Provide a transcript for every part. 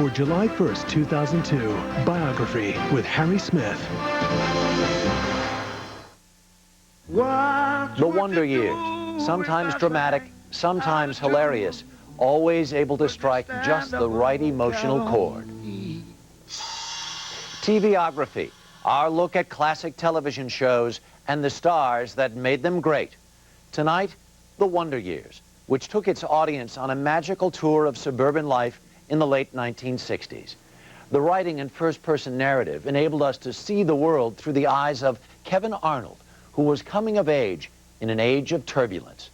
for July 1st, 2002, Biography with Harry Smith. The Wonder Years, sometimes dramatic, sometimes hilarious, always able to strike just the right emotional chord. Biography, our look at classic television shows and the stars that made them great. Tonight, The Wonder Years, which took its audience on a magical tour of suburban life in the late 1960s. The writing and first-person narrative enabled us to see the world through the eyes of Kevin Arnold, who was coming of age in an age of turbulence.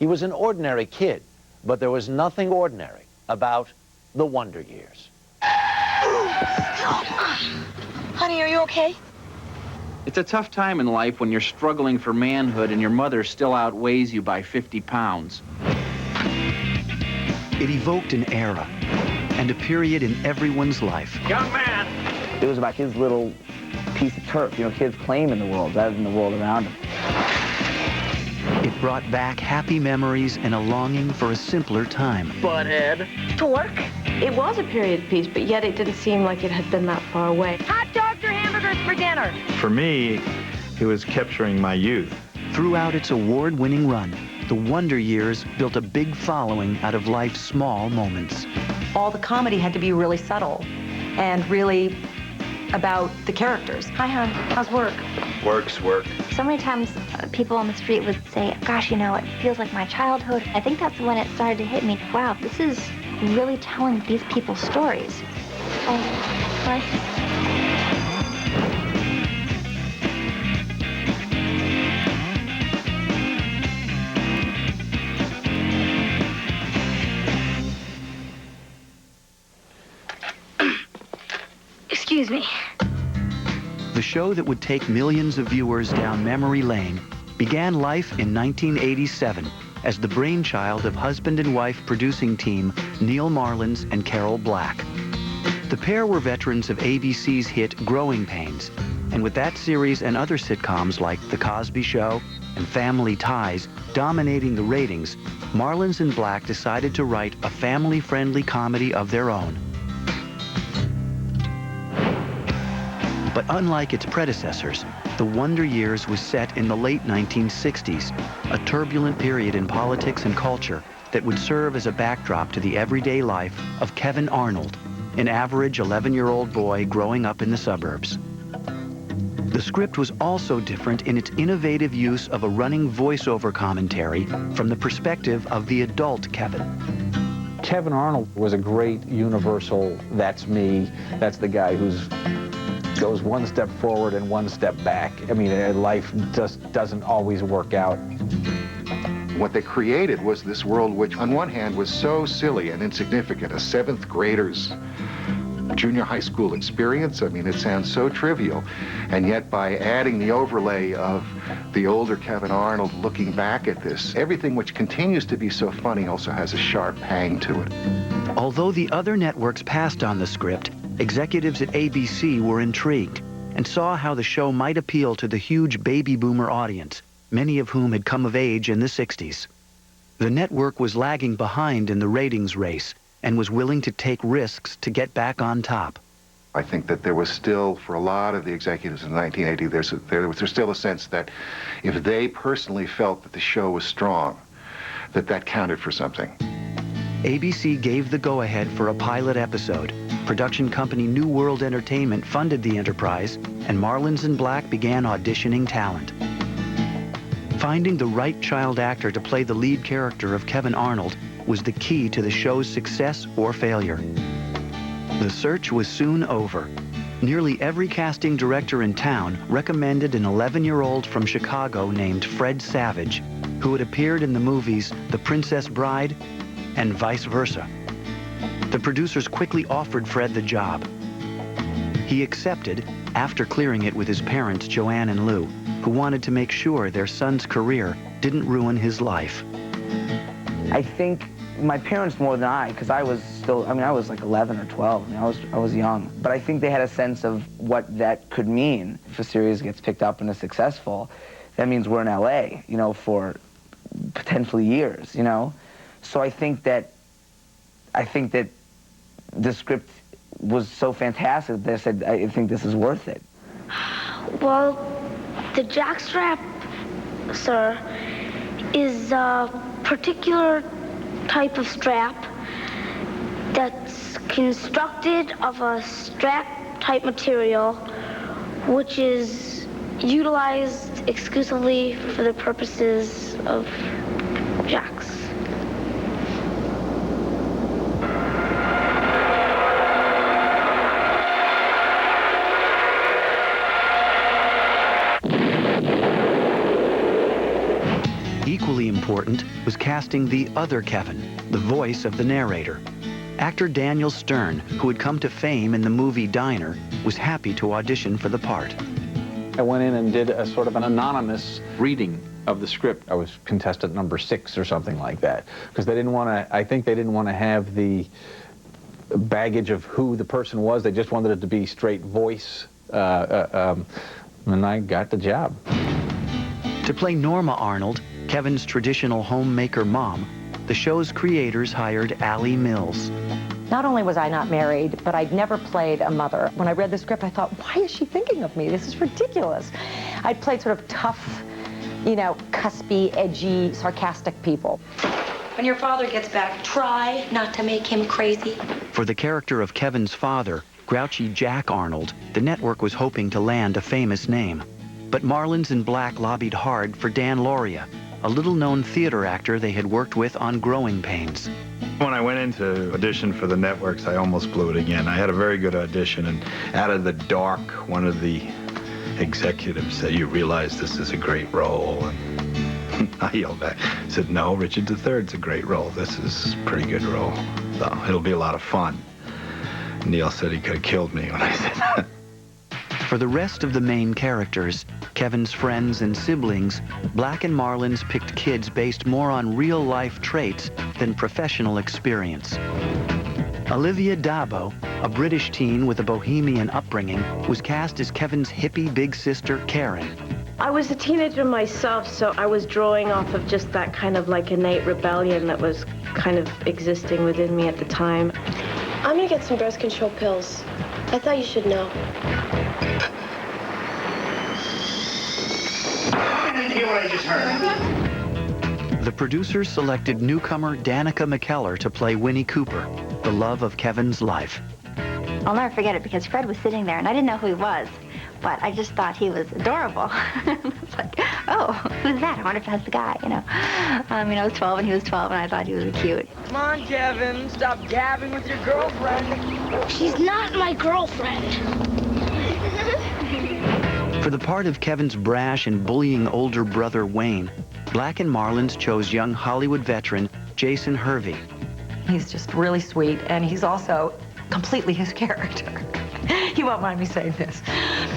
He was an ordinary kid, but there was nothing ordinary about the Wonder Years. Honey, are you okay? It's a tough time in life when you're struggling for manhood and your mother still outweighs you by 50 pounds. It evoked an era and a period in everyone's life. Young man! It was about his little piece of turf, you know, his claim in the world rather than the world around him. It brought back happy memories and a longing for a simpler time. Butthead. Torque. It was a period piece, but yet it didn't seem like it had been that far away. Hot dogs or hamburgers for dinner? For me, it was capturing my youth. Throughout its award-winning run, The Wonder Years built a big following out of life's small moments. All the comedy had to be really subtle and really about the characters. Hi, hon. How's work? Work's work. So many times people on the street would say, gosh, you know, it feels like my childhood. I think that's when it started to hit me. Wow, this is really telling these people's stories. Oh, sorry. Excuse me. The show that would take millions of viewers down memory lane began life in 1987 as the brainchild of husband and wife producing team Neil Marlins and Carol Black. The pair were veterans of ABC's hit Growing Pains, and with that series and other sitcoms like The Cosby Show and Family Ties dominating the ratings, Marlins and Black decided to write a family-friendly comedy of their own. But unlike its predecessors, The Wonder Years was set in the late 1960s, a turbulent period in politics and culture that would serve as a backdrop to the everyday life of Kevin Arnold, an average 11-year-old boy growing up in the suburbs. The script was also different in its innovative use of a running voiceover commentary from the perspective of the adult Kevin. Kevin Arnold was a great universal, that's me, that's the guy who's goes one step forward and one step back. I mean, life just doesn't always work out. What they created was this world which, on one hand, was so silly and insignificant, a seventh grader's junior high school experience. I mean, it sounds so trivial. And yet, by adding the overlay of the older Kevin Arnold looking back at this, everything which continues to be so funny also has a sharp hang to it. Although the other networks passed on the script, executives at ABC were intrigued and saw how the show might appeal to the huge baby boomer audience, many of whom had come of age in the 60s. The network was lagging behind in the ratings race and was willing to take risks to get back on top. I think that there was still, for a lot of the executives in 1980, there's still a sense that if they personally felt that the show was strong, that counted for something. ABC gave the go-ahead for a pilot episode. Production company New World Entertainment funded the enterprise, and Marlins and Black began auditioning talent. Finding the right child actor to play the lead character of Kevin Arnold was the key to the show's success or failure. The search was soon over. Nearly every casting director in town recommended an 11-year-old from Chicago named Fred Savage, who had appeared in the movies The Princess Bride and Vice Versa. The producers quickly offered Fred the job. He accepted after clearing it with his parents, Joanne and Lou, who wanted to make sure their son's career didn't ruin his life. I think my parents more than I, because I was still, I was like 11 or 12. I was young. But I think they had a sense of what that could mean. If a series gets picked up and is successful, that means we're in LA, you know, for potentially years, you know? So I think that the script was so fantastic that I said, I think this is worth it. Well, the jockstrap, sir, is a particular type of strap that's constructed of a strap-type material which is utilized exclusively for the purposes of jocks. Equally important was casting the other Kevin, the voice of the narrator. Actor Daniel Stern, who had come to fame in the movie Diner, was happy to audition for the part. I went in and did a sort of an anonymous reading of the script. I was contestant number 6 or something like that, because they didn't want to, I think they didn't want to have the baggage of who the person was. They just wanted it to be straight voice, and I got the job. To play Norma Arnold, Kevin's traditional homemaker mom, the show's creators hired Allie Mills. Not only was I not married, but I'd never played a mother. When I read the script, I thought, why is she thinking of me? This is ridiculous. I'd played sort of tough, you know, cuspy, edgy, sarcastic people. When your father gets back, try not to make him crazy. For the character of Kevin's father, grouchy Jack Arnold, the network was hoping to land a famous name. But Marlins and Black lobbied hard for Dan Lauria, a little-known theater actor they had worked with on Growing Pains. When I went in to audition for the networks, I almost blew it again. I had a very good audition, and out of the dark, one of the executives said, "You realize this is a great role?" And I yelled back, said, "No, Richard III's a great role. This is a pretty good role. So it'll be a lot of fun." Neil said he could have killed me when I said that. For the rest of the main characters, Kevin's friends and siblings, Black and Marlins picked kids based more on real-life traits than professional experience. Olivia Dabo, a British teen with a bohemian upbringing, was cast as Kevin's hippie big sister, Karen. I was a teenager myself, so I was drawing off of just that kind of like innate rebellion that was kind of existing within me at the time. I'm gonna get some birth control pills. I thought you should know. I didn't hear what I just heard. The producers selected newcomer Danica McKellar to play Winnie Cooper, the love of Kevin's life. I'll never forget it because Fred was sitting there and I didn't know who he was, but I just thought he was adorable. It's like, oh, who's that? I wonder if that's the guy, you know. I was 12 and he was 12 and I thought he was cute. Come on, Kevin, stop gabbing with your girlfriend. She's not my girlfriend. For the part of Kevin's brash and bullying older brother Wayne, Black and Marlins chose young Hollywood veteran Jason Hervey. He's just really sweet, and he's also completely his character. You won't mind me saying this.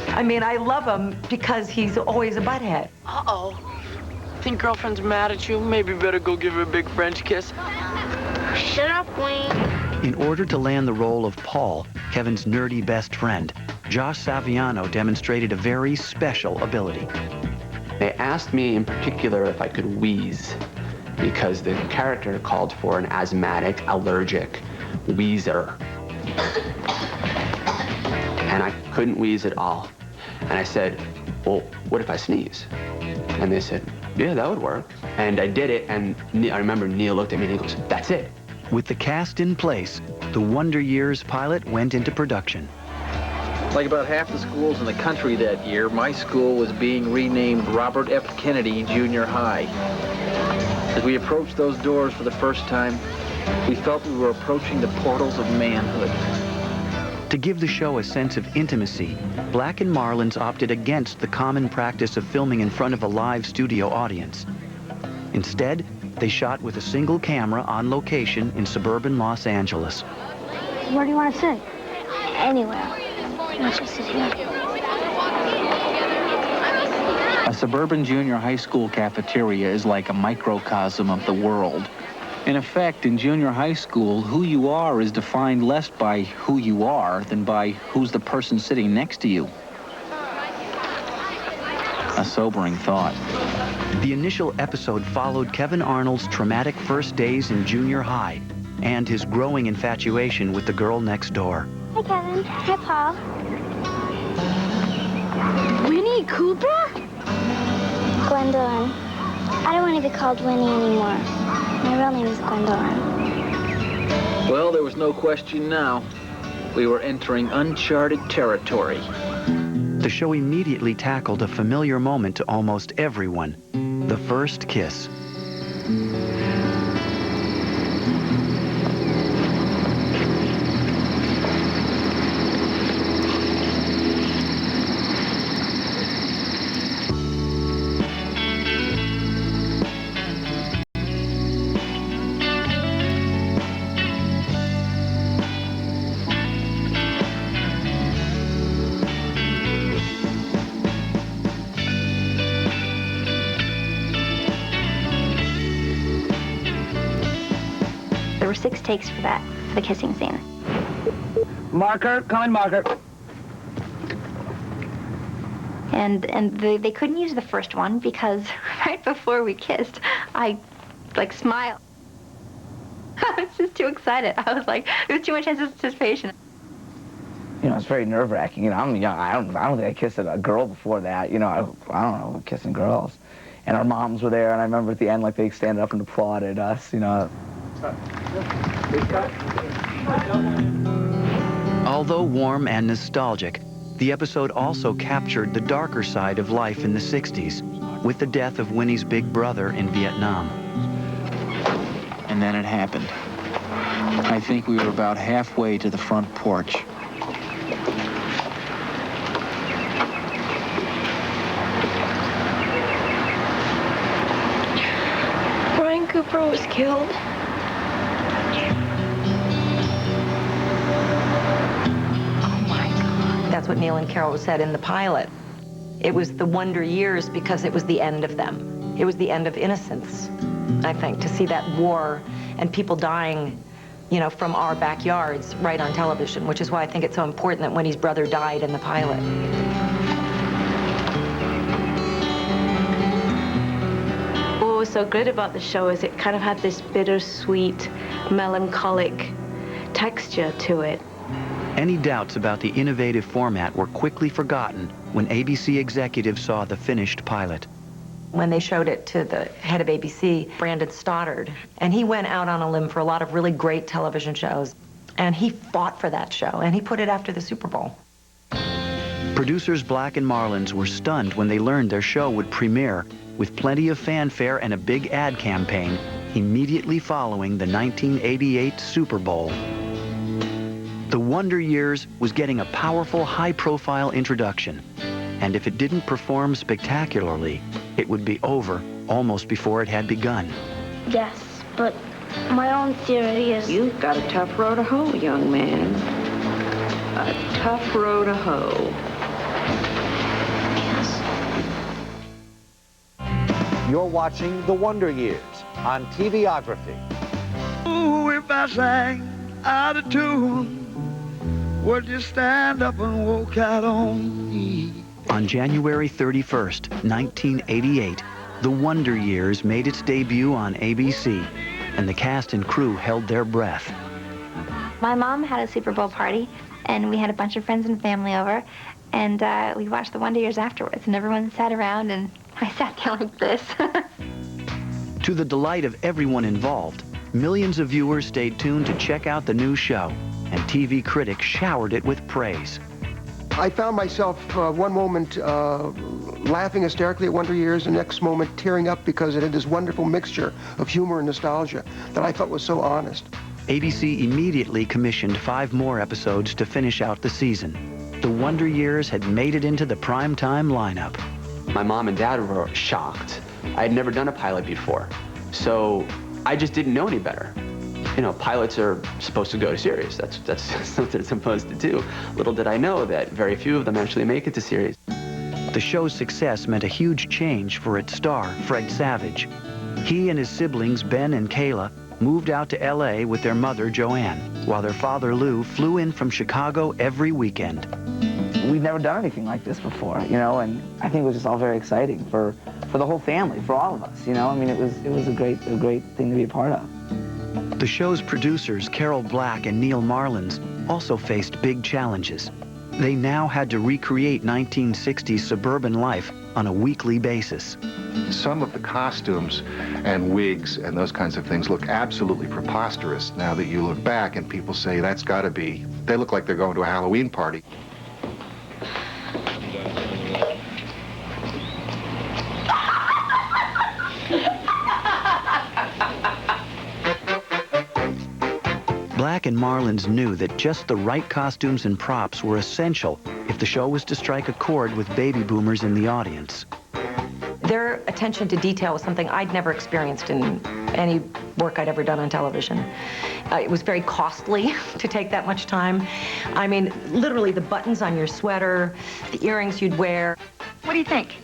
I mean, I love him because he's always a butthead. Uh-oh. Think girlfriend's mad at you? Maybe better go give her a big French kiss. Shut up, Wayne. In order to land the role of Paul, Kevin's nerdy best friend, Josh Saviano demonstrated a very special ability. They asked me in particular if I could wheeze, because the character called for an asthmatic, allergic wheezer. And I couldn't wheeze at all. And I said, well, what if I sneeze? And they said, yeah, that would work. And I did it, and I remember Neil looked at me and he goes, that's it. With the cast in place, the Wonder Years pilot went into production. Like about half the schools in the country that year, my school was being renamed Robert F. Kennedy Junior High. As we approached those doors for the first time, we felt we were approaching the portals of manhood. To give the show a sense of intimacy, Black and Marlins opted against the common practice of filming in front of a live studio audience. Instead, they shot with a single camera on location in suburban Los Angeles. Where do you want to sit? Anywhere. Let's just sit here. A suburban junior high school cafeteria is like a microcosm of the world. In effect, in junior high school, who you are is defined less by who you are than by who's the person sitting next to you. A sobering thought. The initial episode followed Kevin Arnold's traumatic first days in junior high and his growing infatuation with the girl next door. Hi, Kevin. Hi, Paul. Winnie Cooper? Gwendolyn. I don't want to be called Winnie anymore. My real name is Gwendolyn. Well, there was no question now. We were entering uncharted territory. The show immediately tackled a familiar moment to almost everyone, the first kiss. There were 6 takes for that, for the kissing scene. Marker, come on, marker. And they couldn't use the first one because right before we kissed, I like smiled. I was just too excited. I was like, there was too much anticipation. You know, it's very nerve-wracking. You know, I'm young. I don't think I kissed a girl before that. You know, I don't know, kissing girls. And our moms were there, and I remember at the end, like, they stand up and applauded us, you know. Although warm and nostalgic, the episode also captured the darker side of life in the 60s, with the death of Winnie's big brother in Vietnam. And then it happened. I think we were about halfway to the front porch. Brian Cooper was killed. That's what Neil and Carol said in the pilot. It was the wonder years because it was the end of them. It was the end of innocence, I think, to see that war and people dying, you know, from our backyards right on television, which is why I think it's so important that Winnie's brother died in the pilot. What was so good about the show is it kind of had this bittersweet, melancholic texture to it. Any doubts about the innovative format were quickly forgotten when ABC executives saw the finished pilot. When they showed it to the head of ABC, Brandon Stoddard, and he went out on a limb for a lot of really great television shows, and he fought for that show, and he put it after the Super Bowl. Producers Black and Marlins were stunned when they learned their show would premiere with plenty of fanfare and a big ad campaign immediately following the 1988 Super Bowl. The Wonder Years was getting a powerful, high-profile introduction, and if it didn't perform spectacularly, it would be over almost before it had begun. Yes, but my own theory is... You've got a tough row to hoe, young man. A tough row to hoe. You're watching The Wonder Years on TVography. Ooh, if I sang out of tune, would you stand up and walk out on me? On January 31st, 1988, The Wonder Years made its debut on ABC, and the cast and crew held their breath. My mom had a Super Bowl party, and we had a bunch of friends and family over, and we watched The Wonder Years afterwards, and everyone sat around, and I sat there like this. To the delight of everyone involved, millions of viewers stayed tuned to check out the new show, and TV critics showered it with praise. I found myself one moment laughing hysterically at Wonder Years, the next moment tearing up because it had this wonderful mixture of humor and nostalgia that I felt was so honest. ABC immediately commissioned 5 more episodes to finish out the season. The Wonder Years had made it into the primetime lineup. My mom and dad were shocked. I had never done a pilot before, so I just didn't know any better. You know, pilots are supposed to go to series. That's what they're supposed to do. Little did I know that very few of them actually make it to series. The show's success meant a huge change for its star, Fred Savage. He and his siblings, Ben and Kayla, moved out to LA with their mother, Joanne, while their father, Lou, flew in from Chicago every weekend. We'd never done anything like this before, you know, and I think it was just all very exciting for the whole family, for all of us, you know. I mean, it was a great thing to be a part of. The show's producers, Carol Black and Neil Marlins, also faced big challenges. They now had to recreate 1960s suburban life on a weekly basis. Some of the costumes and wigs and those kinds of things look absolutely preposterous now that you look back, and people say that's got to be, they look like they're going to a Halloween party. Black and Marlins knew that just the right costumes and props were essential if the show was to strike a chord with baby boomers in the audience. Their attention to detail was something I'd never experienced in any work I'd ever done on television. It was very costly to take that much time. I mean, literally the buttons on your sweater, the earrings you'd wear. What do you think?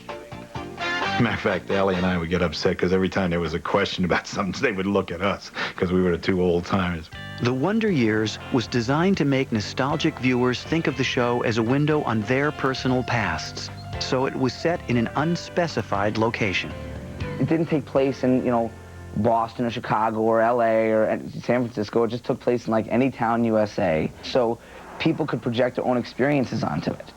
Matter of fact, Allie and I would get upset because every time there was a question about something, they would look at us because we were the two old timers. The Wonder Years was designed to make nostalgic viewers think of the show as a window on their personal pasts. So it was set in an unspecified location. It didn't take place in, you know, Boston or Chicago or LA or San Francisco. It just took place in like any town in USA. So people could project their own experiences onto it.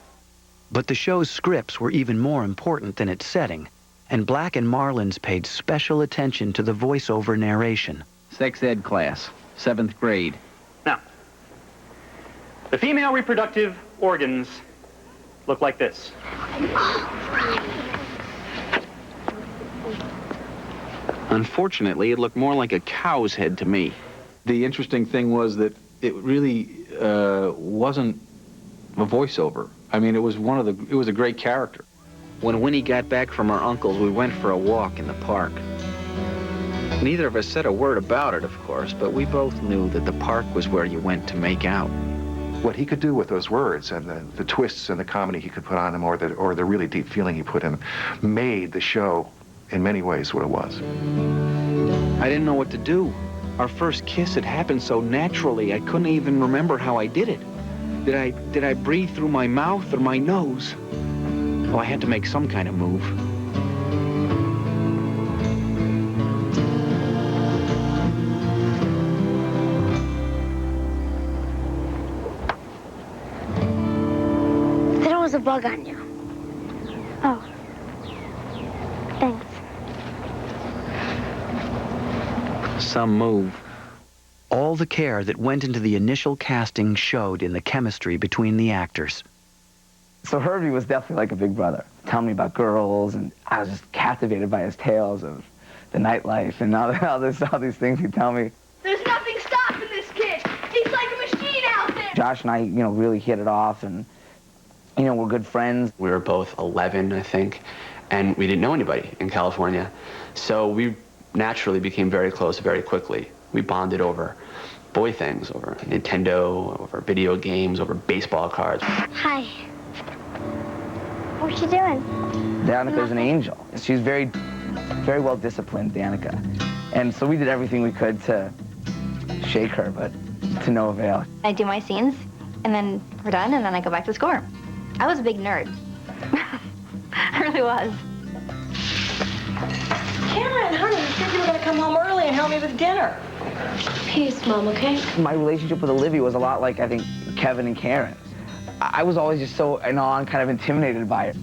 But the show's scripts were even more important than its setting, and Black and Marlins paid special attention to the voiceover narration. Sex ed class, 7th grade. Now, the female reproductive organs look like this. Unfortunately, it looked more like a cow's head to me. The interesting thing was that it really wasn't a voiceover. I mean, it was a great character. When Winnie got back from her uncle's, we went for a walk in the park. Neither of us said a word about it, of course, but we both knew that the park was where you went to make out. What he could do with those words and the twists and the comedy he could put on them, or the really deep feeling he put in them, made the show in many ways what it was. I didn't know what to do. Our first kiss had happened so naturally, I couldn't even remember how I did it. Did I breathe through my mouth or my nose? Oh, I had to make some kind of move. There was a bug on you. Oh. Thanks. Some move. All the care that went into the initial casting showed in the chemistry between the actors. So Herbie was definitely like a big brother. Tell me about girls, and I was just captivated by his tales of the nightlife and all these things he'd tell me. There's nothing stopping this kid. He's like a machine out there. Josh and I, you know, really hit it off, and, you know, we're good friends. We were both 11, I think, and we didn't know anybody in California. So we naturally became very close very quickly. We bonded over boy things, over Nintendo, over video games, over baseball cards. Hi. What you doing? Danica's an angel. She's very, very well disciplined, Danica. And so we did everything we could to shake her, but to no avail. I do my scenes, and then we're done, and then I go back to score. I was a big nerd. I really was. Cameron, honey, you said you were going to come home early and help me with dinner. Peace, Mom, okay? My relationship with Olivia was a lot like, I think, Kevin and Karen's. I was always just so in awe and kind of intimidated by it.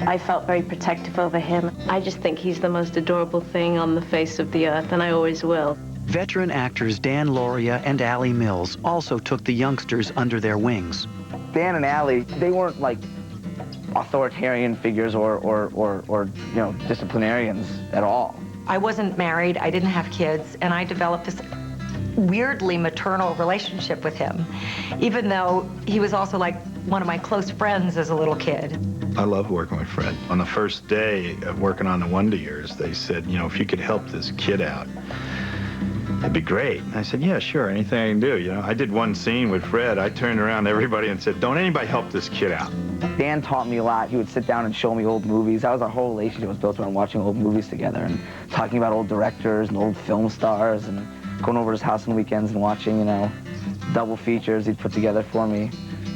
I felt very protective over him. I just think he's the most adorable thing on the face of the earth, and I always will. Veteran actors Dan Lauria and Allie Mills also took the youngsters under their wings. Dan and Allie, they weren't like authoritarian figures or you know, disciplinarians at all. I wasn't married, I didn't have kids, and I developed this weirdly maternal relationship with him, even though he was also like one of my close friends as a little kid. I love working with Fred. On the first day of working on the Wonder Years, they said, you know, if you could help this kid out, it'd be great. And I said, yeah, sure, anything I can do. You know, I did one scene with Fred. I turned around to everybody and said, don't anybody help this kid out. Dan taught me a lot. He would sit down and show me old movies. That was our whole relationship was built around watching old movies together and talking about old directors and old film stars and going over to his house on weekends and watching, you know, double features he'd put together for me.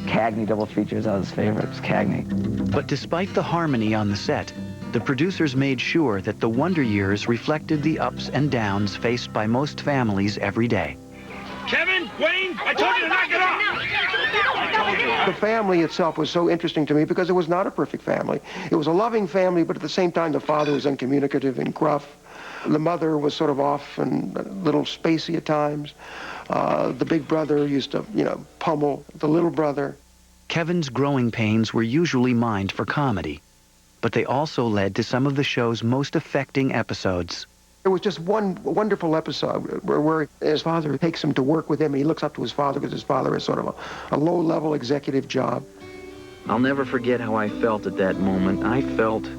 Cagney double features, that was his favorite, was Cagney. But despite the harmony on the set, the producers made sure that the Wonder Years reflected the ups and downs faced by most families every day. Kevin, Wayne, I told you to knock it off! The family itself was so interesting to me because it was not a perfect family. It was a loving family, but at the same time, the father was uncommunicative and gruff. The mother was sort of off and a little spacey at times. The big brother used to, pummel the little brother. Kevin's growing pains were usually mined for comedy, but they also led to some of the show's most affecting episodes. There was just one wonderful episode where his father takes him to work with him, and he looks up to his father because his father is sort of a low-level executive job. I'll never forget how I felt at that moment. I felt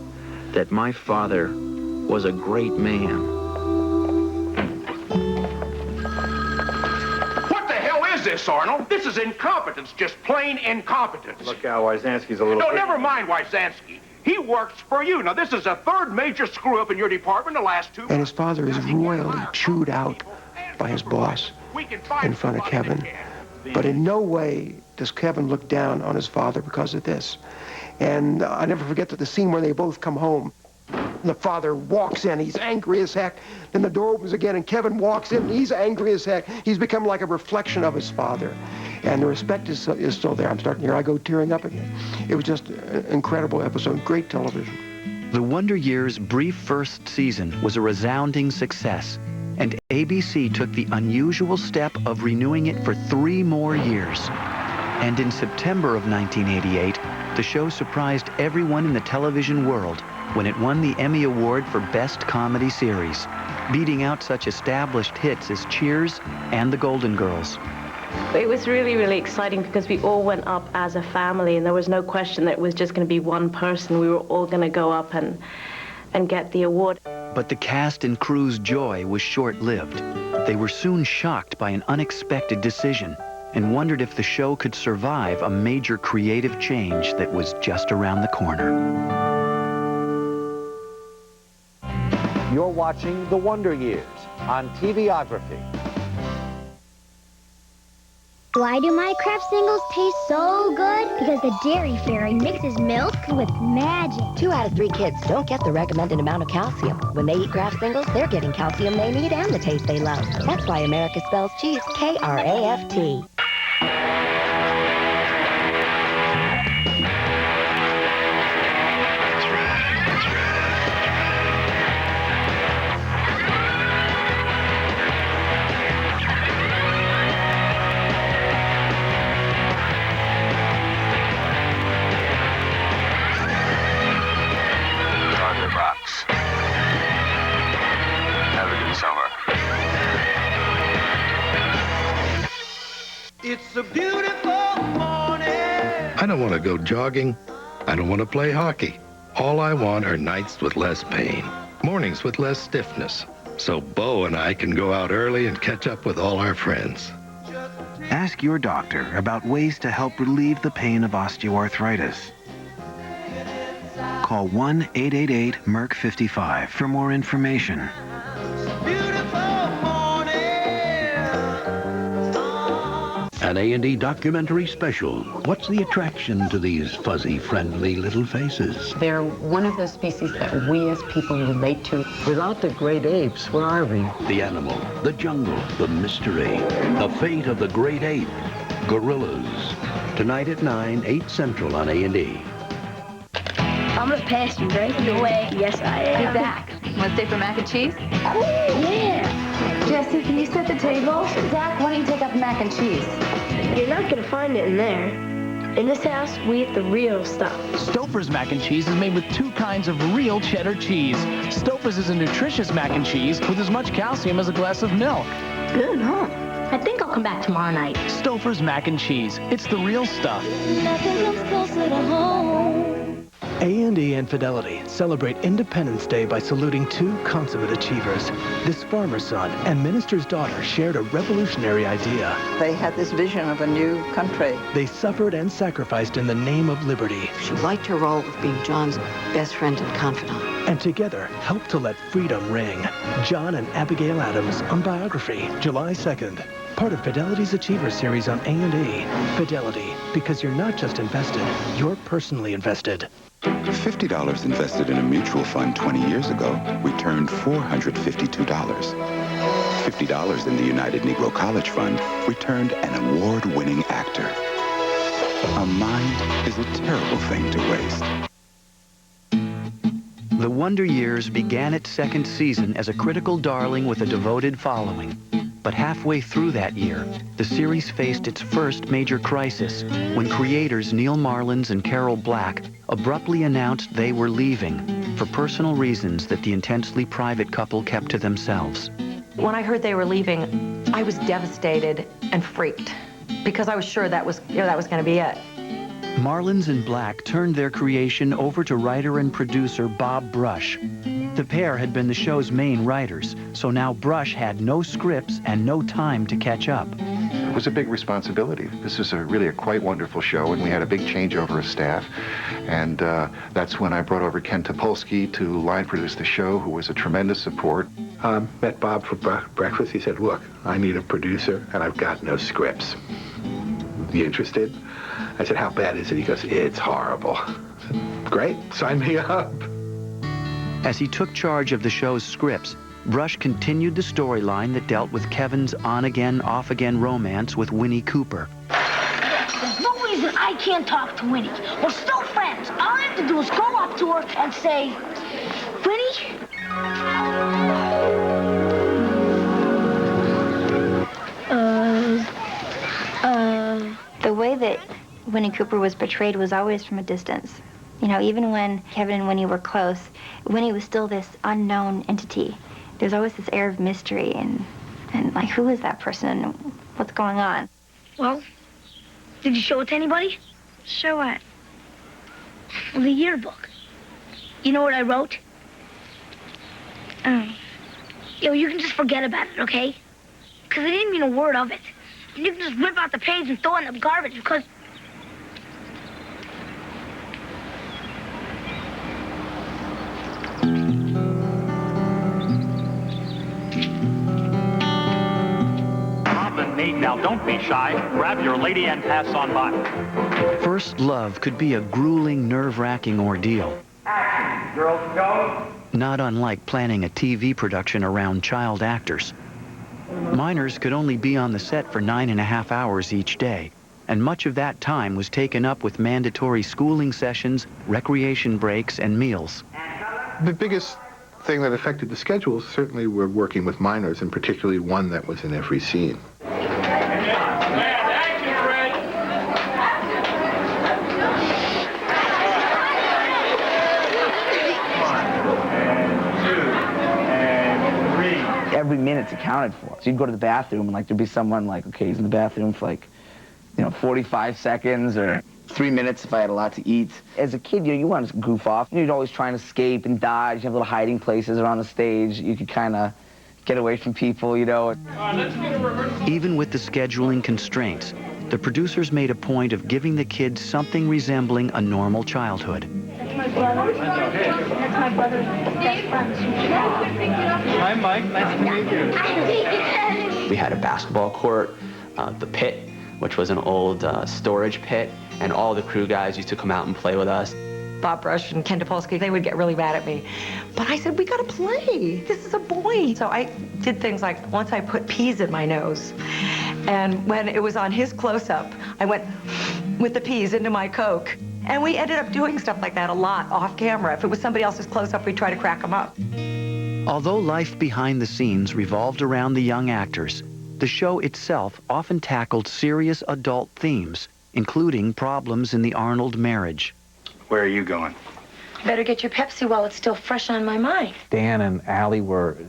that my father was a great man. What the hell is this, Arnold? This is incompetence, just plain incompetence. Look, Al, Wyzanski's a little... No, never mind Wyzanski. He works for you. Now, this is a third major screw-up in your department the last 2 months. And his father is royally chewed out by his boss in front of Kevin. But in no way does Kevin look down on his father because of this. And I never forget the scene where they both come home. The father walks in, he's angry as heck. Then the door opens again, and Kevin walks in, and he's angry as heck. He's become like a reflection of his father. And the respect is still there. I'm starting here, I go tearing up again. It was just an incredible episode, great television. The Wonder Years' brief first season was a resounding success, and ABC took the unusual step of renewing it for 3 more years. And in September of 1988, the show surprised everyone in the television world when it won the Emmy Award for Best Comedy Series, beating out such established hits as Cheers and The Golden Girls. It was really, really exciting because we all went up as a family, and there was no question that it was just going to be one person. We were all going to go up and get the award. But the cast and crew's joy was short-lived. They were soon shocked by an unexpected decision and wondered if the show could survive a major creative change that was just around the corner. You're watching The Wonder Years on TVography. Why do my Kraft singles taste so good? Because the dairy fairy mixes milk with magic. 2 out of 3 kids don't get the recommended amount of calcium. When they eat Kraft singles, they're getting calcium they need and the taste they love. That's why America spells cheese K-R-A-F-T. It's a beautiful morning. I don't want to go jogging. I don't want to play hockey. All I want are nights with less pain, mornings with less stiffness, so Bo and I can go out early and catch up with all our friends. Ask your doctor about ways to help relieve the pain of osteoarthritis. Call 1-888-MERC55 for more information. An A&E documentary special. What's the attraction to these fuzzy, friendly little faces? They're one of those species that we as people relate to. Without the great apes, where are we? The animal, the jungle, the mystery, the fate of the great ape, gorillas. Tonight at 9, 8 Central on A&E. I'm gonna pass you, right? No way. Yes, I am. Hey, Zach, want to stay for mac and cheese? Cool. Yeah. Jesse, can you set the table? Zach, why don't you take up mac and cheese? You're not going to find it in there. In this house, we eat the real stuff. Stouffer's mac and cheese is made with 2 kinds of real cheddar cheese. Stouffer's is a nutritious mac and cheese with as much calcium as a glass of milk. Good, huh? I think I'll come back tomorrow night. Stouffer's mac and cheese. It's the real stuff. Nothing comes closer to home. A&E and Fidelity celebrate Independence Day by saluting 2 consummate achievers. This farmer's son and minister's daughter shared a revolutionary idea. They had this vision of a new country. They suffered and sacrificed in the name of liberty. She liked her role of being John's best friend and confidant. And together helped to let freedom ring. John and Abigail Adams on Biography, July 2nd. Part of Fidelity's Achiever series on A&E. Fidelity, because you're not just invested, you're personally invested. $50 invested in a mutual fund 20 years ago returned $452. $50 in the United Negro College Fund returned an award-winning actor. A mind is a terrible thing to waste. The Wonder Years began its second season as a critical darling with a devoted following. But halfway through that year, the series faced its first major crisis when creators Neil Marlins and Carol Black abruptly announced they were leaving for personal reasons that the intensely private couple kept to themselves. When I heard they were leaving, I was devastated and freaked because I was sure that was going to be it. Marlins and Black turned their creation over to writer and producer Bob Brush. The pair had been the show's main writers, so now Brush had no scripts and no time to catch up. It was a big responsibility. This was really a quite wonderful show, and we had a big changeover of staff. And that's when I brought over Ken Topolsky to line produce the show, who was a tremendous support. Met Bob for breakfast. He said, look, I need a producer, and I've got no scripts. You interested? I said, how bad is it? He goes, it's horrible. I said, great, sign me up. As he took charge of the show's scripts, Brush continued the storyline that dealt with Kevin's on-again, off-again romance with Winnie Cooper. There's no reason I can't talk to Winnie. We're still friends. All I have to do is go up to her and say, Winnie? The way that Winnie Cooper was portrayed was always from a distance. You know, even when Kevin and Winnie were close, Winnie was still this unknown entity. There's always this air of mystery and like, who is that person and what's going on? Well, did you show it to anybody? Show what? Well, the yearbook. You know what I wrote? Yo, you can just forget about it, okay? Because I didn't mean a word of it. And you can just rip out the page and throw it in the garbage because... Now, don't be shy. Grab your lady and pass on by. First love could be a grueling, nerve-wracking ordeal. Action, girls, go. Not unlike planning a TV production around child actors. Minors could only be on the set for 9.5 hours each day, and much of that time was taken up with mandatory schooling sessions, recreation breaks, and meals. The biggest thing that affected the schedules certainly were working with minors, and particularly one that was in every scene. Every minute's accounted for. So you'd go to the bathroom and like there'd be someone like, okay, he's in the bathroom for like, 45 seconds or 3 minutes if I had a lot to eat. As a kid, you want to goof off. You'd always try and escape and dodge. You have little hiding places around the stage. You could kind of get away from people, Even with the scheduling constraints, the producers made a point of giving the kids something resembling a normal childhood. That's my brother. That's my brother's best friend. Hi, Mike. Nice to meet you. We had a basketball court, the pit, which was an old storage pit, and all the crew guys used to come out and play with us. Bob Brush and Ken Topolsky, they would get really mad at me. But I said, we gotta play. This is a boy. So I did things like, once I put peas in my nose. And when it was on his close-up, I went with the peas into my Coke. And we ended up doing stuff like that a lot off camera. If it was somebody else's close-up, we'd try to crack them up. Although life behind the scenes revolved around the young actors, the show itself often tackled serious adult themes, including problems in the Arnold marriage. Where are you going? Better get your Pepsi while it's still fresh on my mind. Dan and Allie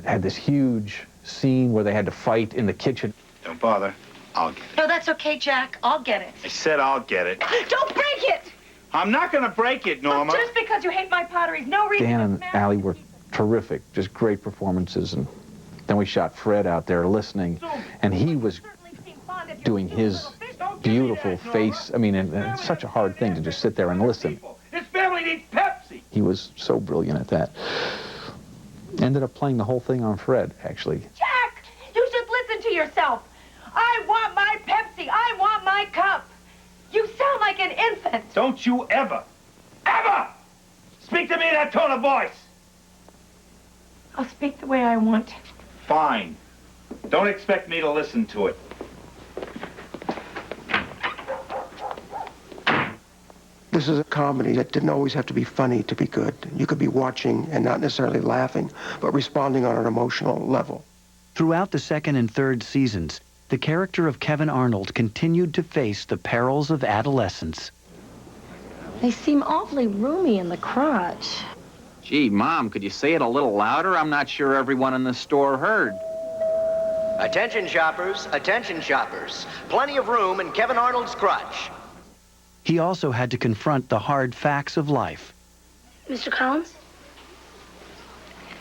had this huge scene where they had to fight in the kitchen. Don't bother. I'll get it. No, that's okay, Jack. I'll get it. I said I'll get it. Don't break it! I'm not going to break it, Norma. Just because you hate my pottery, no reason. Dan and Allie were terrific, just great performances. And then we shot Fred out there listening, and he was doing his beautiful face. I mean, and it's such a hard thing to just sit there and listen. His family needs Pepsi. He was so brilliant at that. Ended up playing the whole thing on Fred, actually. Jack, you should listen to yourself. I want my Pepsi. I want my cup. You sound like an infant. Don't you ever speak to me in that tone of voice. I'll speak the way I want. Fine. Don't expect me to listen to it. This is a comedy that didn't always have to be funny to be good. You could be watching and not necessarily laughing, but responding on an emotional level. Throughout the second and third seasons, the character of Kevin Arnold continued to face the perils of adolescence. They seem awfully roomy in the crotch. Gee, Mom, could you say it a little louder? I'm not sure everyone in the store heard. Attention shoppers, attention shoppers. Plenty of room in Kevin Arnold's crotch. He also had to confront the hard facts of life. Mr. Collins?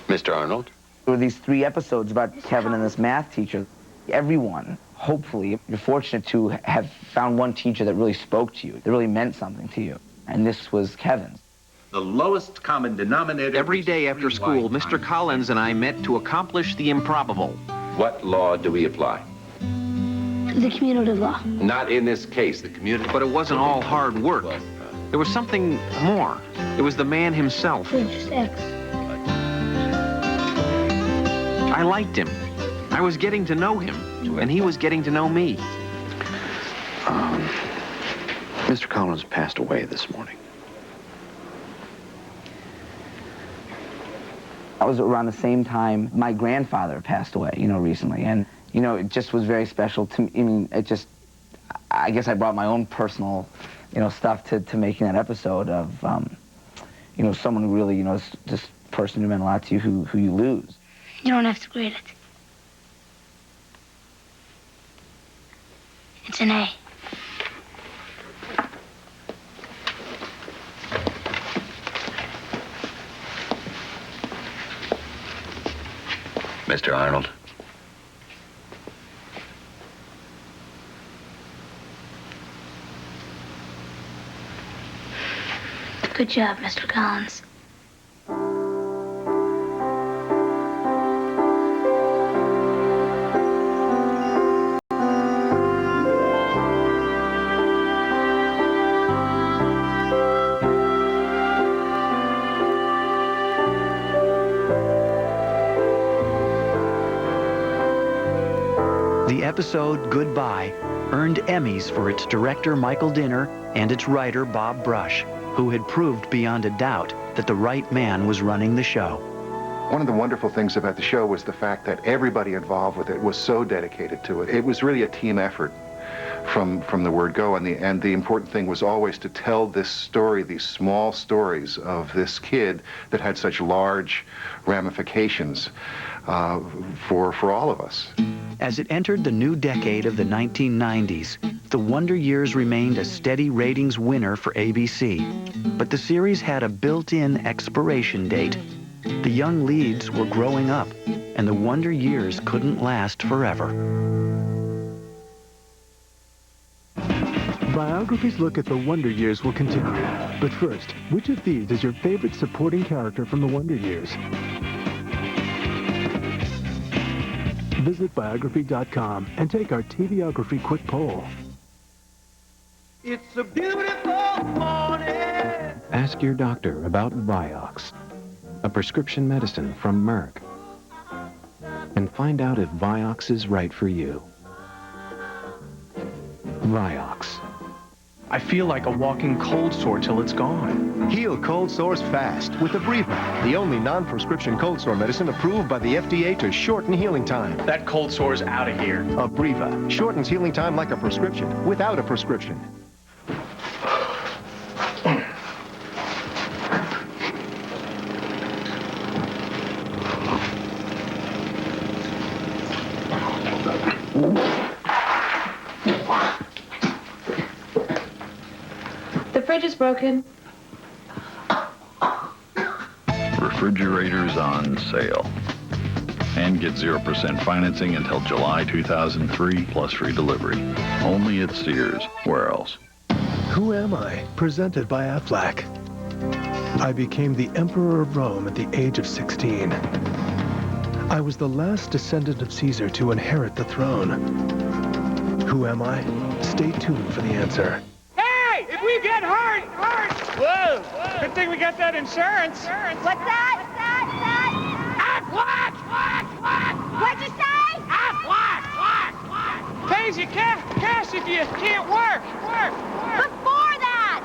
Mr. Arnold? There were these 3 episodes about Kevin and this math teacher. Everyone, hopefully, you're fortunate to have found one teacher that really spoke to you, that really meant something to you. And this was Kevin's. The lowest common denominator. Every day after school, Mr. Collins and I met to accomplish the improbable. What law do we apply? The commutative law. Not in this case, the community. But it wasn't all hard work. There was something more. It was the man himself. Just X. I liked him. I was getting to know him, and he was getting to know me. Mr. Collins passed away this morning. That was around the same time my grandfather passed away, recently. And, it just was very special to me. I mean, I guess I brought my own personal, stuff to making that episode of, someone who really, is just a person who meant a lot to you who you lose. You don't have to grade it. It's an A. Mr. Arnold. Good job, Mr. Collins. The episode Goodbye earned Emmys for its director Michael Dinner and its writer Bob Brush, who had proved beyond a doubt that the right man was running the show. One of the wonderful things about the show was the fact that everybody involved with it was so dedicated to it. It was really a team effort from the word go, and the important thing was always to tell this story, these small stories of this kid that had such large ramifications for all of us. As it entered the new decade of the 1990s, The Wonder Years remained a steady ratings winner for ABC. But the series had a built-in expiration date. The young leads were growing up, and the Wonder Years couldn't last forever. Biographies look at the Wonder Years will continue. But first, which of these is your favorite supporting character from the Wonder Years? Visit biography.com and take our TVography quick poll. It's a beautiful morning. Ask your doctor about Vioxx, a prescription medicine from Merck, and find out if Vioxx is right for you. Vioxx. I feel like a walking cold sore till it's gone. Heal cold sores fast with Abreva, the only non-prescription cold sore medicine approved by the FDA to shorten healing time. That cold sore's out of here. Abreva shortens healing time like a prescription without a prescription. The fridge is broken. Refrigerators on sale. And get 0% financing until July 2003 plus free delivery. Only at Sears. Where else? Who Am I? Presented by Aflac. I became the Emperor of Rome at the age of 16. I was the last descendant of Caesar to inherit the throne. Who am I? Stay tuned for the answer. Hey, if we get hurt! Whoa! Good thing we got that insurance. What's that? What's that? What? What'd you say? you can't work. Before that!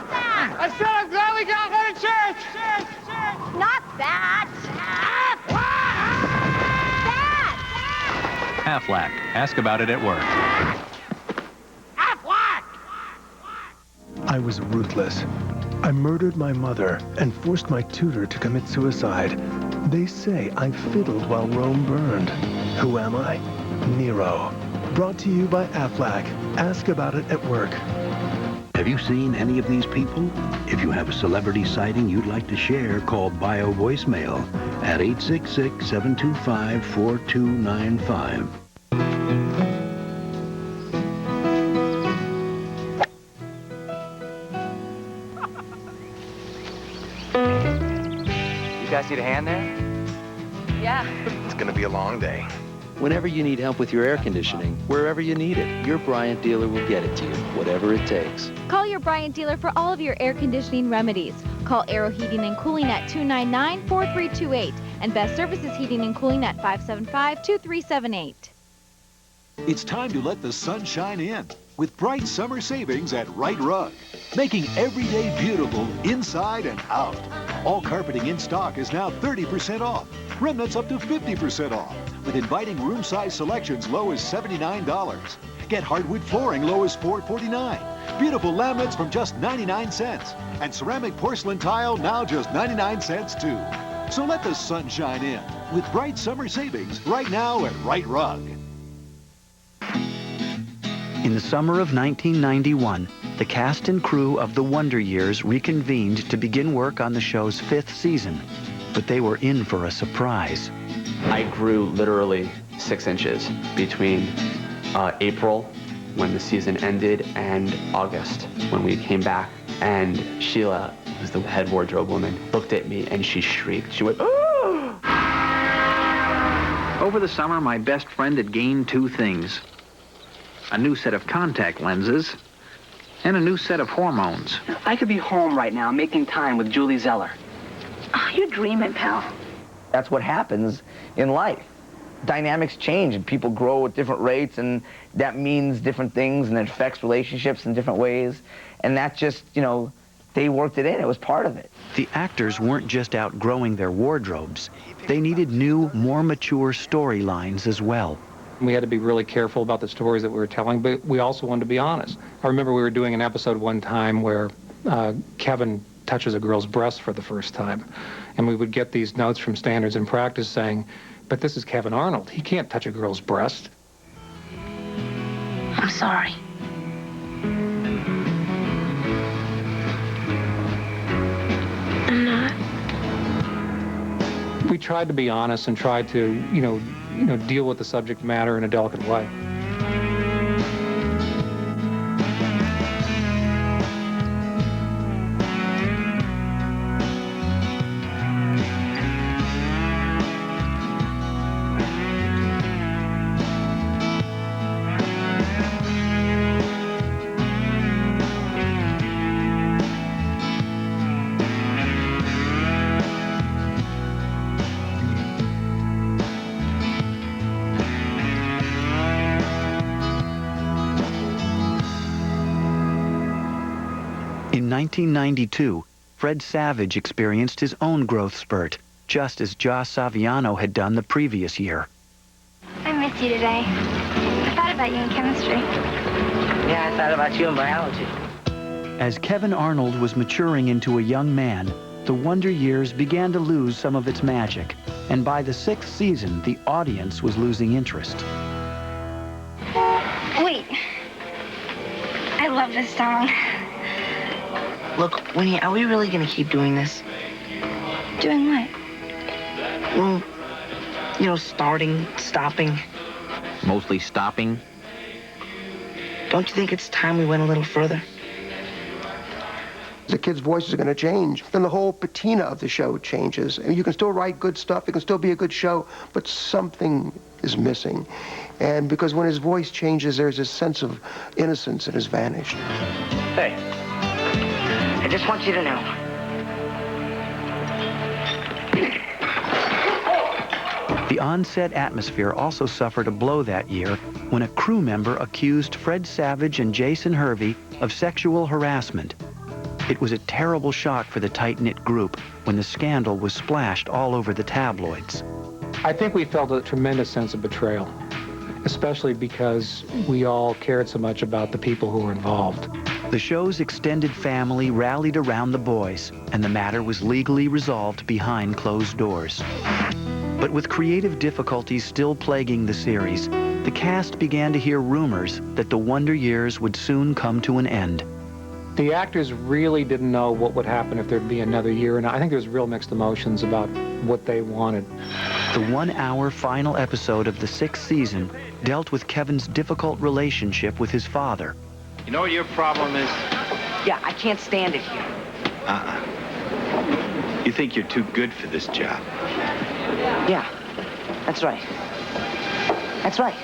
I said I'm glad we got out of church. Not that! Aflac. Ask about it at work. I was ruthless. I murdered my mother and forced my tutor to commit suicide. They say I fiddled while Rome burned. Who am I? Nero. Brought to you by Aflac. Ask about it at work. Have you seen any of these people? If you have a celebrity sighting you'd like to share, call Bio Voicemail at 866-725-4295. You guys need a hand there? Yeah. It's gonna be a long day. Whenever you need help with your air conditioning, wherever you need it, your Bryant dealer will get it to you, whatever it takes. Call your Bryant dealer for all of your air conditioning remedies. Call Aero Heating and Cooling at 299-4328 and Best Services Heating and Cooling at 575-2378. It's time to let the sun shine in with bright summer savings at Right Rug, making every day beautiful inside and out. All carpeting in stock is now 30% off. Remnants up to 50% off, with inviting room-size selections low as $79. Get hardwood flooring low as $4.49. Beautiful laminates from just 99 cents. And ceramic porcelain tile now just 99 cents too. So let the sun shine in with bright summer savings right now at Right Rug. In the summer of 1991, the cast and crew of The Wonder Years reconvened to begin work on the show's 5th season, but they were in for a surprise. I grew literally 6 inches between April, when the season ended, and August, when we came back. And Sheila, who's the head wardrobe woman, looked at me and she shrieked. She went, "Oh!" Over the summer, my best friend had gained 2 things: a new set of contact lenses and a new set of hormones. I could be home right now making time with Julie Zeller. Oh, you're dreaming, pal. That's what happens in life. Dynamics change and people grow at different rates, and that means different things, and it affects relationships in different ways. And that just, they worked it in. It was part of it. The actors weren't just outgrowing their wardrobes. They needed new, more mature storylines as well. We had to be really careful about the stories that we were telling, but we also wanted to be honest. I remember we were doing an episode one time where Kevin touches a girl's breast for the first time. And we would get these notes from standards and practice saying, but this is Kevin Arnold. He can't touch a girl's breast. I'm sorry. I'm not. We tried to be honest and tried to, deal with the subject matter in a delicate way. In 1992, Fred Savage experienced his own growth spurt, just as Joss Saviano had done the previous year. I missed you today. I thought about you in chemistry. Yeah, I thought about you in biology. As Kevin Arnold was maturing into a young man, The Wonder Years began to lose some of its magic, and by the 6th season, the audience was losing interest. Wait. I love this song. Look, Winnie, are we really going to keep doing this? Doing what? Well, starting, stopping. Mostly stopping. Don't you think it's time we went a little further? The kids' voices are going to change. Then the whole patina of the show changes. And you can still write good stuff. It can still be a good show, but something is missing. And because when his voice changes, there's a sense of innocence that has vanished. Hey, I just want you to know. The on-set atmosphere also suffered a blow that year when a crew member accused Fred Savage and Jason Hervey of sexual harassment. It was a terrible shock for the tight-knit group when the scandal was splashed all over the tabloids. I think we felt a tremendous sense of betrayal, especially because we all cared so much about the people who were involved. The show's extended family rallied around the boys, and the matter was legally resolved behind closed doors. But with creative difficulties still plaguing the series, the cast began to hear rumors that the Wonder Years would soon come to an end. The actors really didn't know what would happen if there'd be another year, and I think there was real mixed emotions about what they wanted. The 1-hour final episode of the 6th season dealt with Kevin's difficult relationship with his father. You know what your problem is? Yeah, I can't stand it here. You think you're too good for this job. Yeah, that's right. That's right.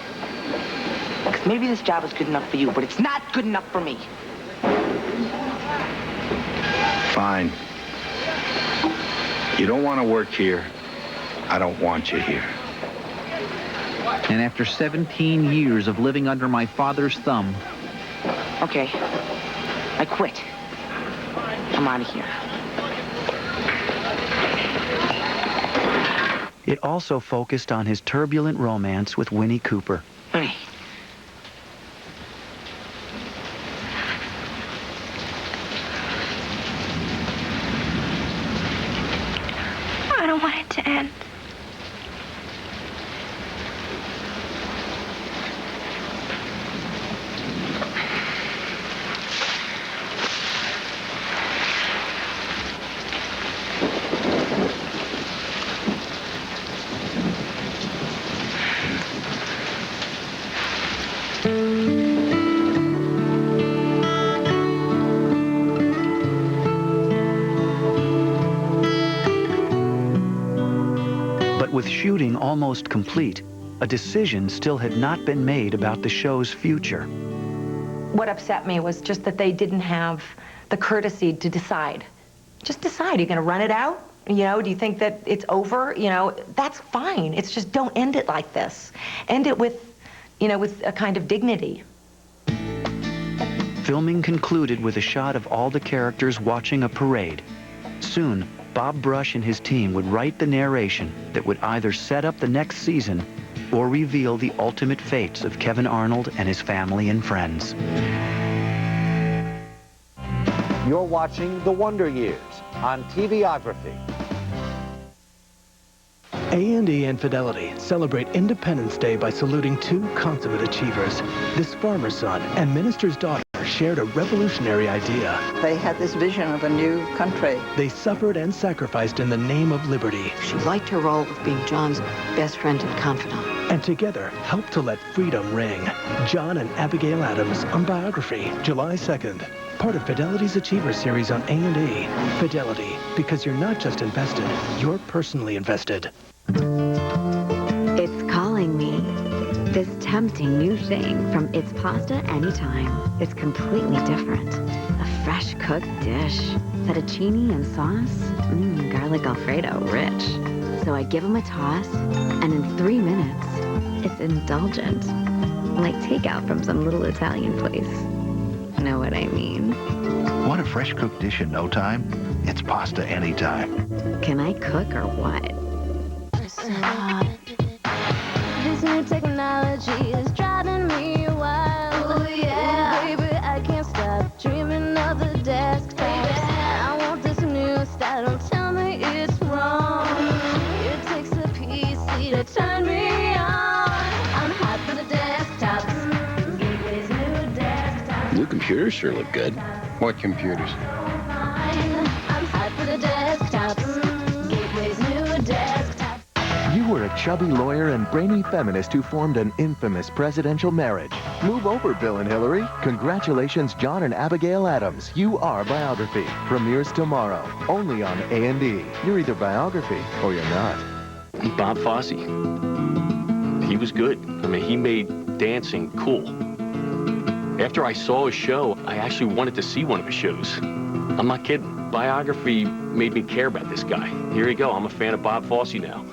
Because maybe this job is good enough for you, but it's not good enough for me. Fine. You don't want to work here. I don't want you here. And after 17 years of living under my father's thumb... Okay. I quit. I'm out of here. It also focused on his turbulent romance with Winnie Cooper. Hey. I don't want it to end. With shooting almost complete, a decision still had not been made about the show's future. What upset me was just that they didn't have the courtesy to decide. Just decide. Are you going to run it out? You know, do you think that it's over? You know, that's fine. It's just don't end it like this. End it with, you know, with a kind of dignity. Filming concluded with a shot of all the characters watching a parade. Soon, Bob Brush and his team would write the narration that would either set up the next season or reveal the ultimate fates of Kevin Arnold and his family and friends. You're watching The Wonder Years on Biography. A&E and Fidelity celebrate Independence Day by saluting two consummate achievers. This farmer's son and minister's daughter shared a revolutionary idea. They had this vision of a new country. They suffered and sacrificed in the name of liberty. She liked her role of being John's best friend and confidant. And together helped to let freedom ring. John and Abigail Adams on Biography, July 2nd. Part of Fidelity's Achiever series on A&E. Fidelity, because you're not just invested, you're personally invested. It's calling me. This tempting new thing from It's Pasta Anytime. It's completely different. A fresh cooked dish. Fettuccine and sauce. Garlic Alfredo, rich. So I give them a toss, and in 3 minutes, it's indulgent. Like takeout from some little Italian place. Know what I mean? Want a fresh cooked dish in no time? It's Pasta Anytime. Can I cook or what? This new technology is driving me wild. Oh, yeah. Baby, I can't stop dreaming of the desktop. Baby, I want this new style. Don't tell me it's wrong. It takes a PC to turn me on. I'm hot for the desktop. Gateway's new desktop. New computers sure look good. What computers? I'm hot for the desktop. Gateway's new desktop. You were a chubby lawyer and brainy feminist who formed an infamous presidential marriage. Move over, Bill and Hillary. Congratulations, John and Abigail Adams. You are Biography. Premieres tomorrow, only on A&E. You're either Biography or you're not. Bob Fosse. He was good. I mean, he made dancing cool. After I saw his show, I actually wanted to see one of his shows. I'm not kidding. Biography made me care about this guy. Here you go. I'm a fan of Bob Fosse now.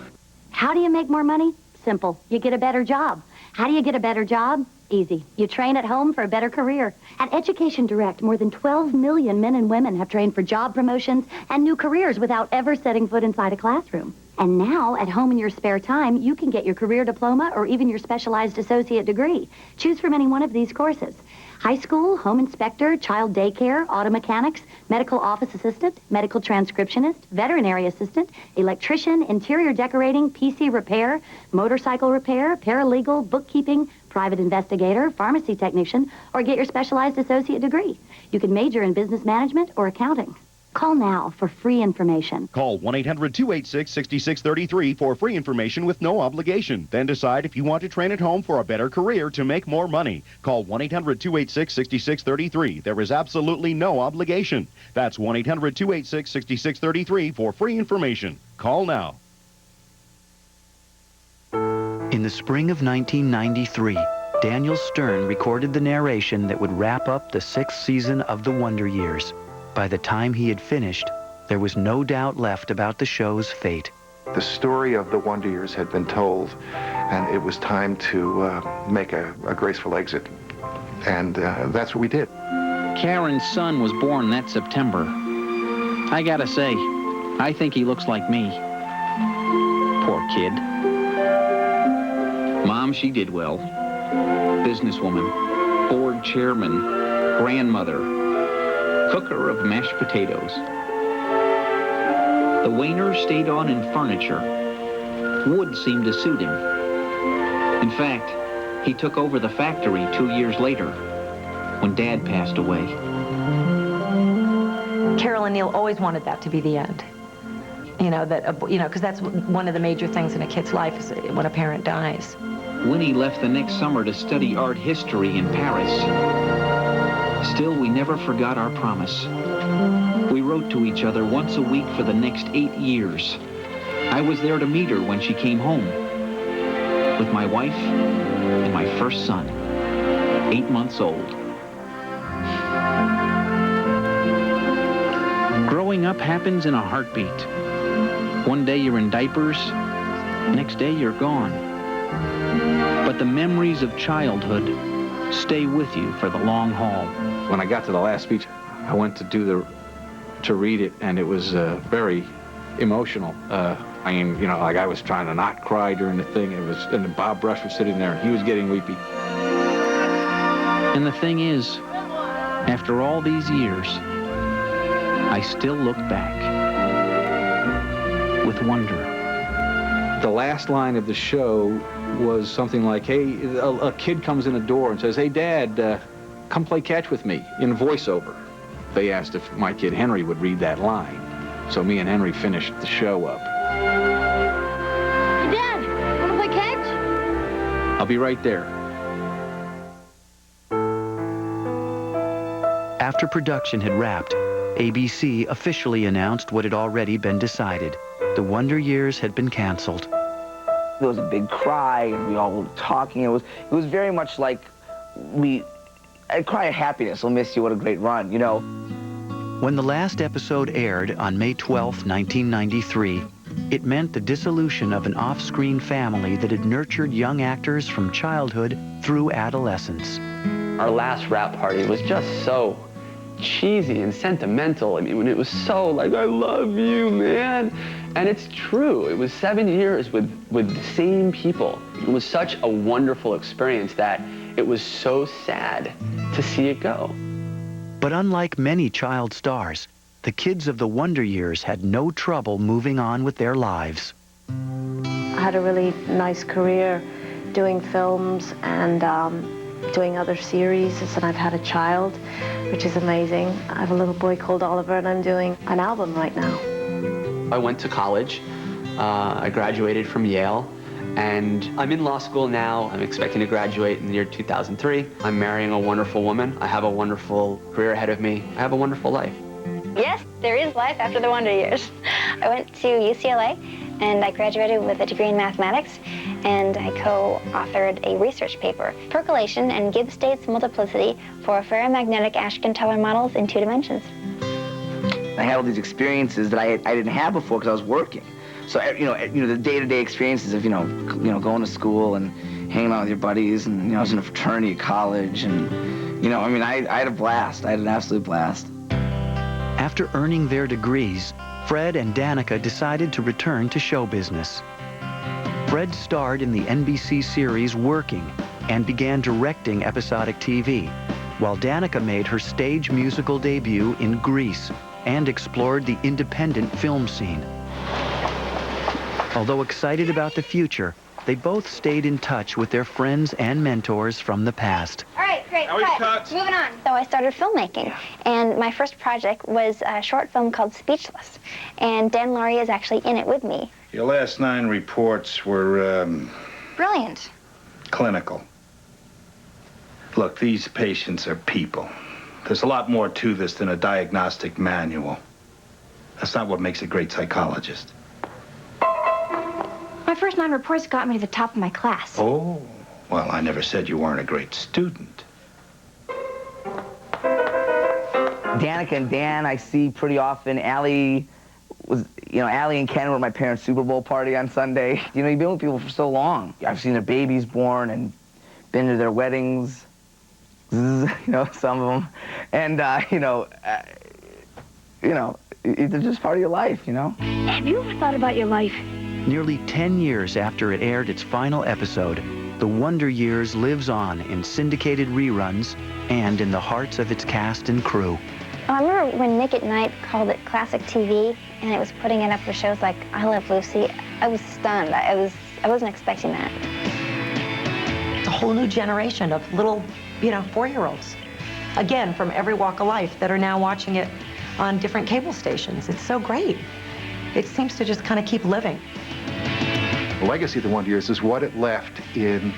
How do you make more money? Simple. You get a better job. How do you get a better job? Easy. You train at home for a better career. At Education Direct, more than 12 million men and women have trained for job promotions and new careers without ever setting foot inside a classroom. And now, at home in your spare time, you can get your career diploma or even your specialized associate degree. Choose from any one of these courses. High school, home inspector, child daycare, auto mechanics, medical office assistant, medical transcriptionist, veterinary assistant, electrician, interior decorating, PC repair, motorcycle repair, paralegal, bookkeeping, private investigator, pharmacy technician, or get your specialized associate degree. You can major in business management or accounting. Call now for free information. Call 1-800-286-6633 for free information with no obligation. Then decide if you want to train at home for a better career to make more money. Call 1-800-286-6633. There is absolutely no obligation. That's 1-800-286-6633 for free information. Call now. In the spring of 1993, Daniel Stern recorded the narration that would wrap up the 6th season of The Wonder Years. By the time he had finished, there was no doubt left about the show's fate. The story of the Wonder Years had been told, and it was time to make a graceful exit. And that's what we did. Karen's son was born that September. I gotta say, I think he looks like me. Poor kid. Mom, she did well. Businesswoman, board chairman, grandmother, cooker of mashed potatoes. The Wayner stayed on in furniture. Wood seemed to suit him. In fact, he took over the factory 2 years later, when Dad passed away. Carol and Neil always wanted that to be the end. You know, because that's one of the major things in a kid's life is when a parent dies. Winnie left the next summer to study art history in Paris. Still, we never forgot our promise. We wrote to each other once a week for the next 8 years. I was there to meet her when she came home, with my wife and my first son, 8 months old. Growing up happens in a heartbeat. One day you're in diapers, next day you're gone. But the memories of childhood stay with you for the long haul. When I got to the last speech, I went to read it, and it was very emotional. I mean, you know, like I was trying to not cry during the thing. And Bob Brush was sitting there. He was getting weepy. And the thing is, after all these years, I still look back with wonder. The last line of the show was something like, hey, a kid comes in the door and says, hey, Dad, come play catch with me, in voiceover. They asked if my kid Henry would read that line. So me and Henry finished the show up. Hey, Dad, want to play catch? I'll be right there. After production had wrapped, ABC officially announced what had already been decided. The Wonder Years had been canceled. There was a big cry, and we all were talking. It was very much like a cry of happiness. We'll miss you. What a great run, you know. When the last episode aired on May 12, 1993, it meant the dissolution of an off-screen family that had nurtured young actors from childhood through adolescence. Our last wrap party was just so cheesy and sentimental. I mean, when it was so like, I love you, man. And it's true. It was 7 years with the same people. It was such a wonderful experience that it was so sad to see it go. But unlike many child stars, the kids of the Wonder Years had no trouble moving on with their lives. I had a really nice career doing films and doing other series, and I've had a child, which is amazing. I have a little boy called Oliver, and I'm doing an album right now. I went to college. I graduated from Yale, and I'm in law school now. I'm expecting to graduate in the year 2003. I'm marrying a wonderful woman. I have a wonderful career ahead of me. I have a wonderful life. Yes, there is life after the Wonder Years. I went to UCLA, and I graduated with a degree in mathematics, and I co-authored a research paper, Percolation and Gibbs States Multiplicity for Ferromagnetic Ashken-Teller Models in 2 dimensions. I had all these experiences that I didn't have before because I was working. So, the day-to-day experiences of, going to school and hanging out with your buddies, and, I was in a fraternity at college, and, I had a blast. I had an absolute blast. After earning their degrees, Fred and Danica decided to return to show business. Fred starred in the NBC series Working and began directing episodic TV, while Danica made her stage musical debut in Grease and explored the independent film scene. Although excited about the future, they both stayed in touch with their friends and mentors from the past. All right, great, cut. Moving on. So I started filmmaking, and my first project was a short film called Speechless, and Dan Laurie is actually in it with me. Your last 9 reports were, Brilliant. clinical. Look, these patients are people. There's a lot more to this than a diagnostic manual. That's not what makes a great psychologist. My first 9 reports got me to the top of my class. Oh, well, I never said you weren't a great student. Danica and Dan I see pretty often. Allie and Ken were at my parents' Super Bowl party on Sunday. You've been with people for so long. I've seen their babies born and been to their weddings, some of them. And, they're just part of your life, Have you ever thought about your life? Nearly 10 years after it aired its final episode, The Wonder Years lives on in syndicated reruns and in the hearts of its cast and crew. I remember when Nick at Night called it classic TV, and it was putting it up with shows like I Love Lucy. I was stunned. I wasn't expecting that. It's a whole new generation of little, 4-year-olds, again, from every walk of life that are now watching it on different cable stations. It's so great. It seems to just kind of keep living. The legacy of The Wonder Years is what it left in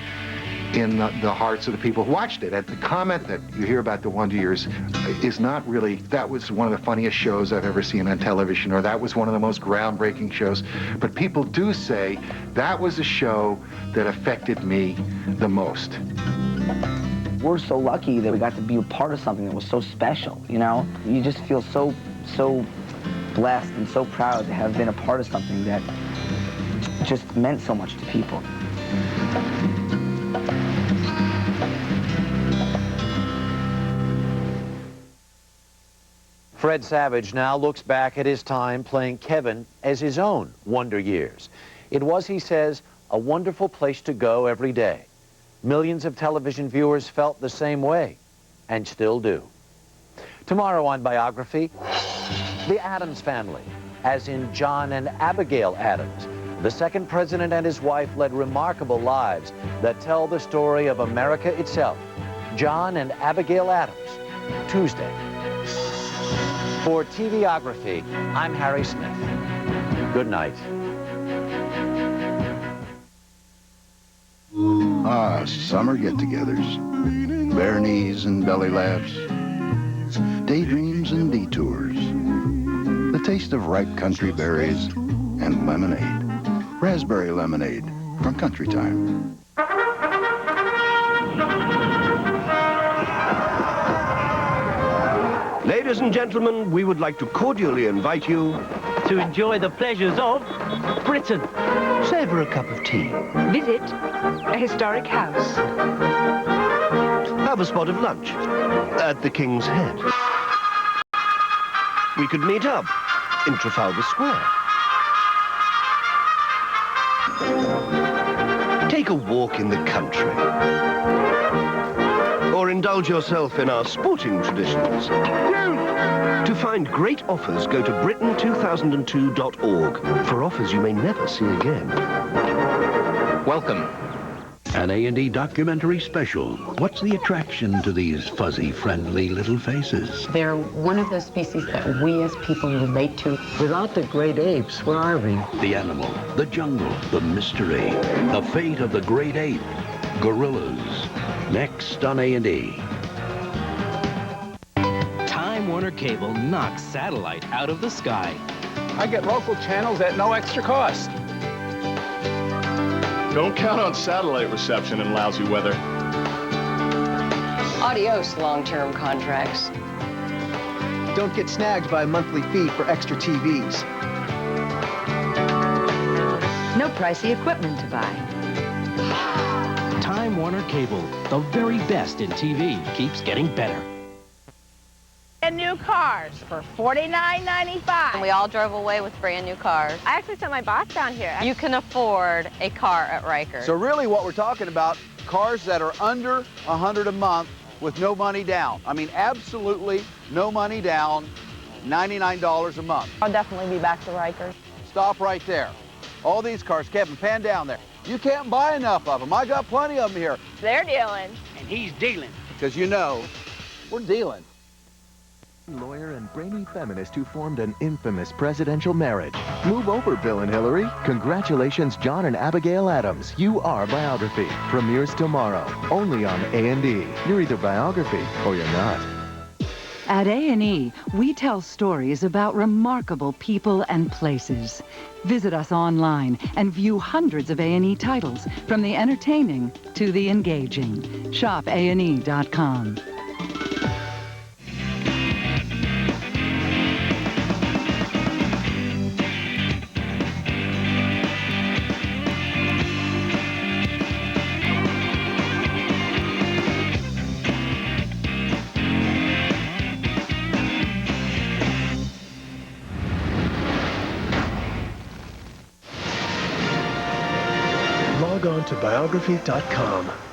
the hearts of the people who watched it. And the comment that you hear about The Wonder Years is not really, that was one of the funniest shows I've ever seen on television, or that was one of the most groundbreaking shows. But people do say that was a show that affected me the most. We're so lucky that we got to be a part of something that was so special, You just feel so blessed and so proud to have been a part of something that just meant so much to people. Fred Savage now looks back at his time playing Kevin as his own Wonder Years. It was, he says, a wonderful place to go every day. Millions of television viewers felt the same way, and still do. Tomorrow on Biography, the Addams family, as in John and Abigail Adams. The second president and his wife led remarkable lives that tell the story of America itself. John and Abigail Adams, Tuesday. For TVography, I'm Harry Smith. Good night. Summer get-togethers, bare knees and belly laughs, daydreams and detours, the taste of ripe country berries and lemonade. Raspberry lemonade from Country Time. Ladies and gentlemen, we would like to cordially invite you to enjoy the pleasures of Britain. Savor a cup of tea. Visit a historic house. Have a spot of lunch at the King's Head. We could meet up in Trafalgar Square. Take a walk in the country. Or indulge yourself in our sporting traditions. To find great offers, go to Britain2002.org for offers you may never see again. Welcome. An A&E documentary special. What's the attraction to these fuzzy, friendly little faces? They're one of those species that we as people relate to. Without the great apes, where are we? The animal, the jungle, the mystery, the fate of the great ape, gorillas. Next on A&E. Time Warner Cable knocks satellite out of the sky. I get local channels at no extra cost. Don't count on satellite reception in lousy weather. Adios, long-term contracts. Don't get snagged by a monthly fee for extra TVs. no pricey equipment to buy. Time Warner Cable, the very best in TV, keeps getting better. And new cars for $49.95. And we all drove away with brand new cars. I actually sent my boss down here. You can afford a car at Riker. So really what we're talking about, cars that are under $100 a month with no money down. I mean, absolutely no money down, $99 a month. I'll definitely be back to Riker. Stop right there. All these cars, Kevin, pan down there. You can't buy enough of them. I got plenty of them here. They're dealing. And he's dealing. Because you know, we're dealing. Lawyer and brainy feminist who formed an infamous presidential marriage. Move over, Bill and Hillary. Congratulations, John and Abigail Adams. You Are Biography. Premieres tomorrow. Only on A&E. You're either biography or you're not. At A&E, we tell stories about remarkable people and places. Visit us online and view hundreds of A&E titles, from the entertaining to the engaging. Shop A&E.com. Log on to biography.com.